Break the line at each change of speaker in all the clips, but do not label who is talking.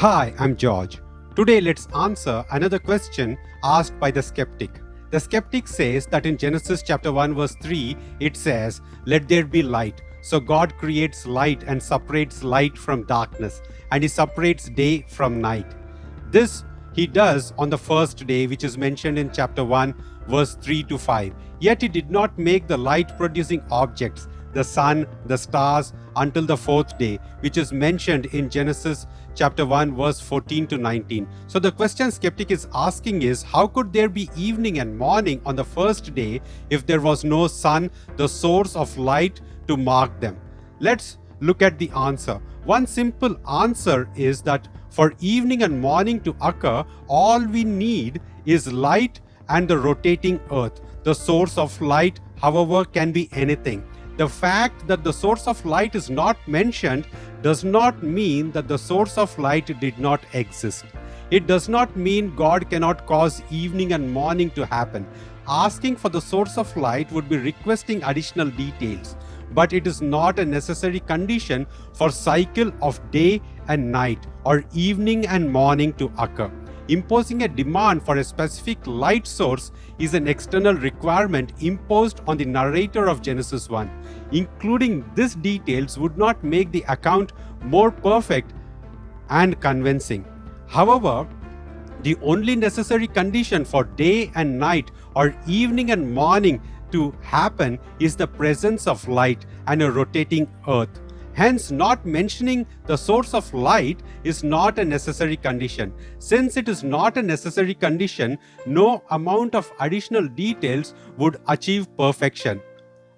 Hi, I'm George. Today let's answer another question asked by the skeptic. The skeptic says that in Genesis chapter 1 verse 3 it says, "Let there be light." So God creates light and separates light from darkness, and he separates day from night. This he does on the first day, which is mentioned in chapter 1 verse 3 to 5. Yet he did not make the light producing objects, the sun, the stars, until the fourth day, which is mentioned in Genesis chapter 1 verse 14 to 19. So the question skeptic is asking is, how could there be evening and morning on the first day if there was no sun, the source of light, to mark them? Let's look at the answer. One simple answer is that for evening and morning to occur, all we need is light and the rotating earth. The source of light, however, can be anything. The fact that the source of light is not mentioned does not mean that the source of light did not exist. It does not mean God cannot cause evening and morning to happen. Asking for the source of light would be requesting additional details, but it is not a necessary condition for cycle of day and night or evening and morning to occur. Imposing a demand for a specific light source is an external requirement imposed on the narrator of Genesis 1. Including these details would not make the account more perfect and convincing. However, the only necessary condition for day and night or evening and morning to happen is the presence of light and a rotating earth. Hence, not mentioning the source of light is not a necessary condition. Since it is not a necessary condition, no amount of additional details would achieve perfection,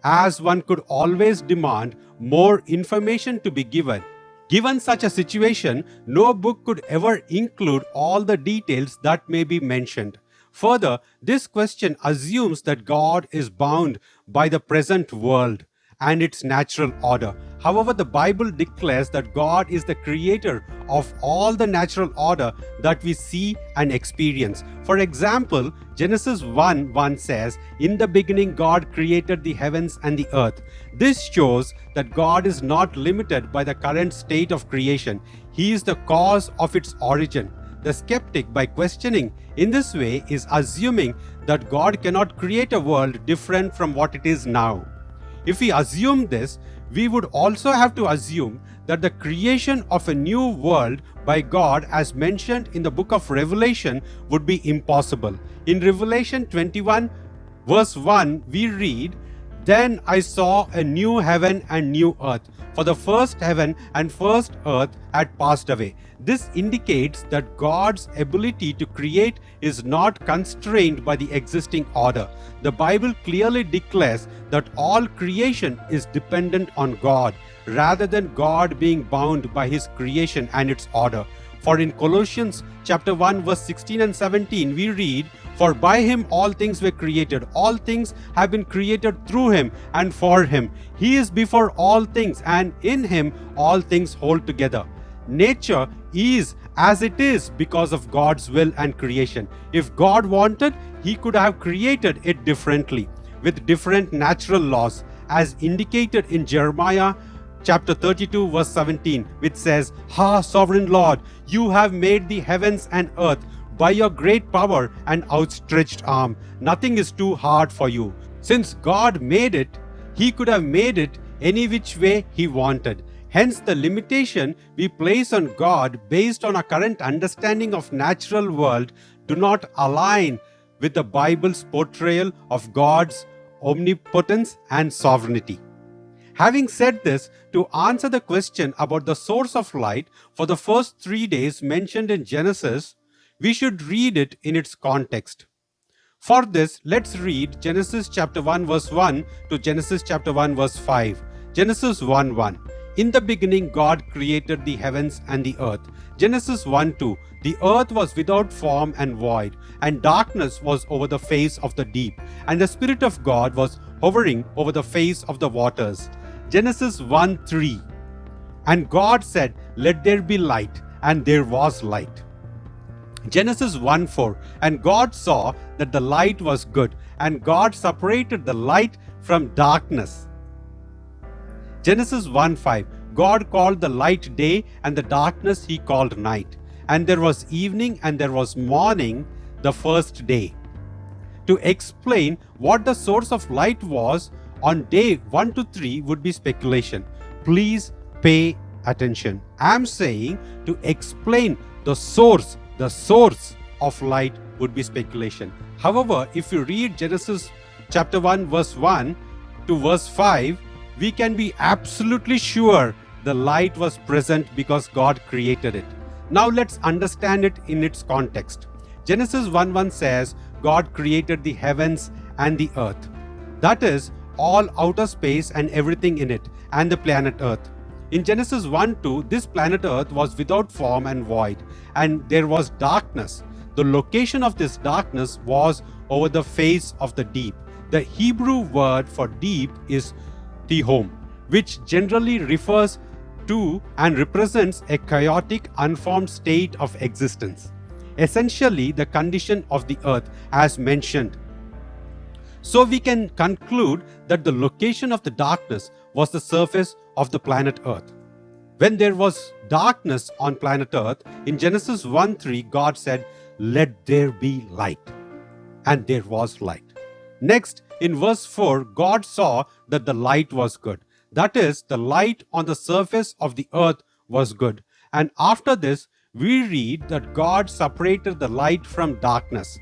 as one could always demand more information to be given. Given such a situation, no book could ever include all the details that may be mentioned. Further, this question assumes that God is bound by the present world and its natural order. However, the Bible declares that God is the creator of all the natural order that we see and experience. For example, Genesis 1:1 says, "In the beginning God created the heavens and the earth." This shows that God is not limited by the current state of creation. He is the cause of its origin. The skeptic, by questioning in this way, is assuming that God cannot create a world different from what it is now. If we assume this, we would also have to assume that the creation of a new world by God, as mentioned in the book of Revelation, would be impossible. In Revelation 21 verse 1, we read, "Then I saw a new heaven and new earth, for the first heaven and first earth had passed away." This indicates that God's ability to create is not constrained by the existing order. The Bible clearly declares that all creation is dependent on God, rather than God being bound by his creation and its order. For in Colossians chapter 1 verse 16 and 17 we read, "For by him all things were created. All things have been created through him and for him. He is before all things, and in him all things hold together." Nature is as it is because of God's will and creation. If God wanted, he could have created it differently, with different natural laws, as indicated in Jeremiah chapter 32 verse 17, which says, "Ha, sovereign Lord, you have made the heavens and earth by your great power and outstretched arm. Nothing is too hard for you." Since God made it, he could have made it any which way he wanted. Hence, the limitation we place on God based on our current understanding of natural world do not align with the Bible's portrayal of God's omnipotence and sovereignty. Having said this, to answer the question about the source of light for the first 3 days mentioned in Genesis, we should read it in its context. For this, let's read Genesis chapter 1 verse 1 to Genesis chapter 1 verse 5. Genesis 1:1. "In the beginning God created the heavens and the earth." Genesis 1:2. "The earth was without form and void, and darkness was over the face of the deep, and the Spirit of God was hovering over the face of the waters." Genesis 1:3. "And God said, 'Let there be light,' and there was light." Genesis 1:4. "And God saw that the light was good, and God separated the light from darkness." Genesis 1:5. "God called the light day, and the darkness he called night." and there was evening and there was morning the first day. To explain what the source of light was on day 1 to 3 would be speculation. Please pay attention. I'm saying to explain the source of light would be speculation. However, if you read Genesis chapter 1 verse 1 to verse 5, we can be absolutely sure the light was present because God created it. Now let's understand it in its context. Genesis 1:1 says, God created the heavens and the earth. That is, all outer space and everything in it, and the planet Earth. In Genesis 1:2, this planet Earth was without form and void, and there was darkness. The location of this darkness was over the face of the deep. The Hebrew word for deep is Tehom, which generally refers to and represents a chaotic, unformed state of existence. Essentially, the condition of the earth as mentioned. So we can conclude that the location of the darkness was the surface of the planet Earth. When there was darkness on planet Earth, in Genesis 1:3, God said, "Let there be light." And there was light. Next, in verse 4, God saw that the light was good. That is, the light on the surface of the earth was good. And after this, we read that God separated the light from darkness.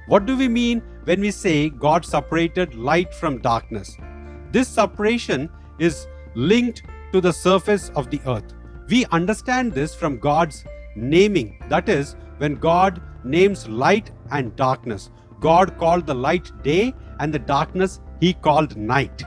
What do we mean when we say God separated light from darkness? This separation is linked to the surface of the earth. We understand this from God's naming. That is, when God names light and darkness, God called the light day and the darkness He called night.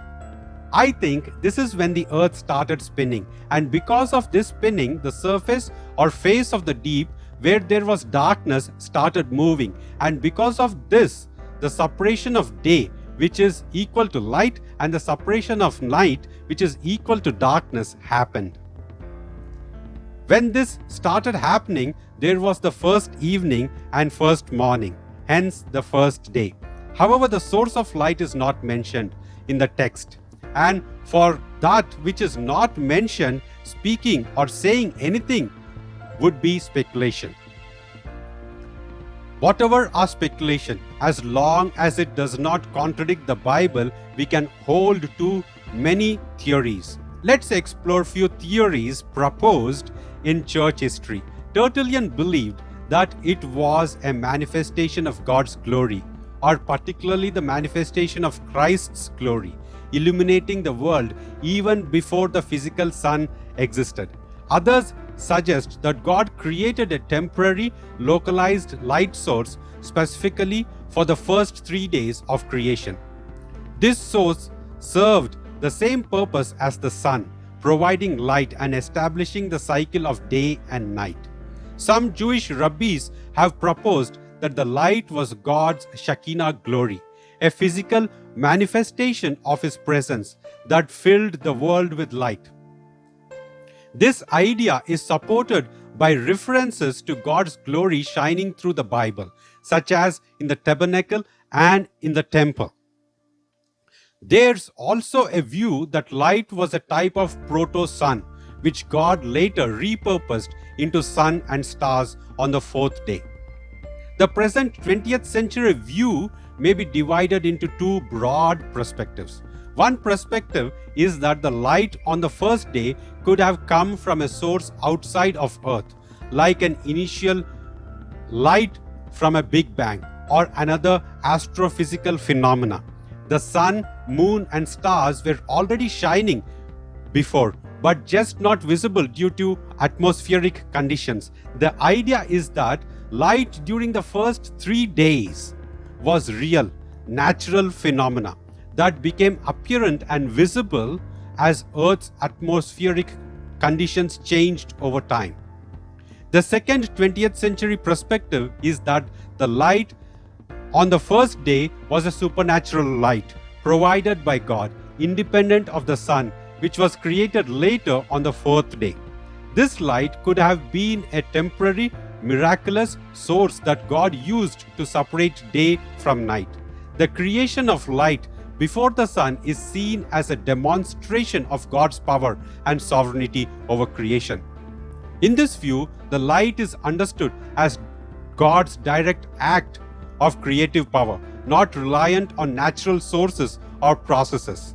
I think this is when the earth started spinning, and because of this spinning, the surface or face of the deep where there was darkness started moving, and because of this, the separation of day, which is equal to light, and the separation of night, which is equal to darkness, happened. When this started happening, there was the first evening and first morning, hence the first day. However, the source of light is not mentioned in the text. And for that which is not mentioned, speaking or saying anything would be speculation. Whatever our speculation, as long as it does not contradict the Bible, we can hold to many theories. Let's explore few theories proposed in church history. Tertullian believed that it was a manifestation of God's glory, or particularly the manifestation of Christ's glory, illuminating the world even before the physical sun existed. Others suggest that God created a temporary, localized light source specifically for the first 3 days of creation. This source served the same purpose as the sun, providing light and establishing the cycle of day and night. Some Jewish rabbis have proposed that the light was God's Shekinah glory, a physical manifestation of His presence that filled the world with light. This idea is supported by references to God's glory shining through the Bible, such as in the tabernacle and in the temple. There's also a view that light was a type of proto-sun, which God later repurposed into sun and stars on the 4th day. The present 20th century view may be divided into two broad perspectives. One perspective is that the light on the first day could have come from a source outside of Earth, like an initial light from a Big Bang or another astrophysical phenomena. The sun, moon, and stars were already shining before, but just not visible due to atmospheric conditions. The idea is that light during the first 3 days was real, natural phenomena that became apparent and visible as Earth's atmospheric conditions changed over time. The second 20th century perspective is that the light on the first day was a supernatural light provided by God, independent of the sun, which was created later on the 4th day. This light could have been a temporary, miraculous source that God used to separate day from night. The creation of light before the sun is seen as a demonstration of God's power and sovereignty over creation. In this view, the light is understood as God's direct act of creative power, not reliant on natural sources or processes.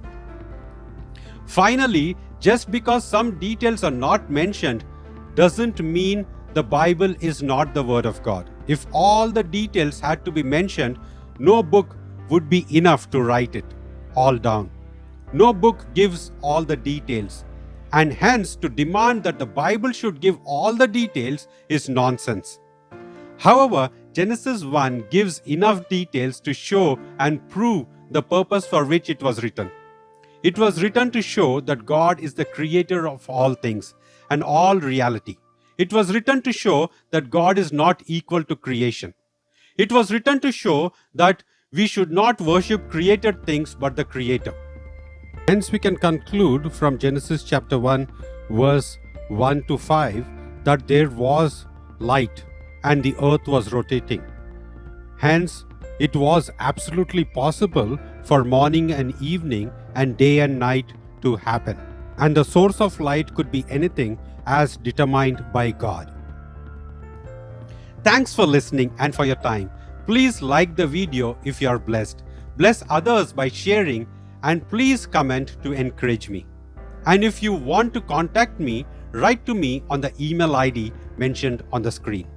Finally, just because some details are not mentioned doesn't mean the Bible is not the Word of God. If all the details had to be mentioned, no book would be enough to write it all down. No book gives all the details, and hence to demand that the Bible should give all the details is nonsense. However, Genesis 1 gives enough details to show and prove the purpose for which it was written. It was written to show that God is the creator of all things and all reality. It was written to show that God is not equal to creation. It was written to show that we should not worship created things but the Creator. Hence, we can conclude from Genesis chapter 1, verse 1 to 5, that there was light and the earth was rotating. Hence, it was absolutely possible for morning and evening and day and night to happen. And the source of light could be anything as determined by God. Thanks for listening and for your time. Please like the video if you are blessed. Bless others by sharing, and please comment to encourage me. And if you want to contact me, write to me on the email ID mentioned on the screen.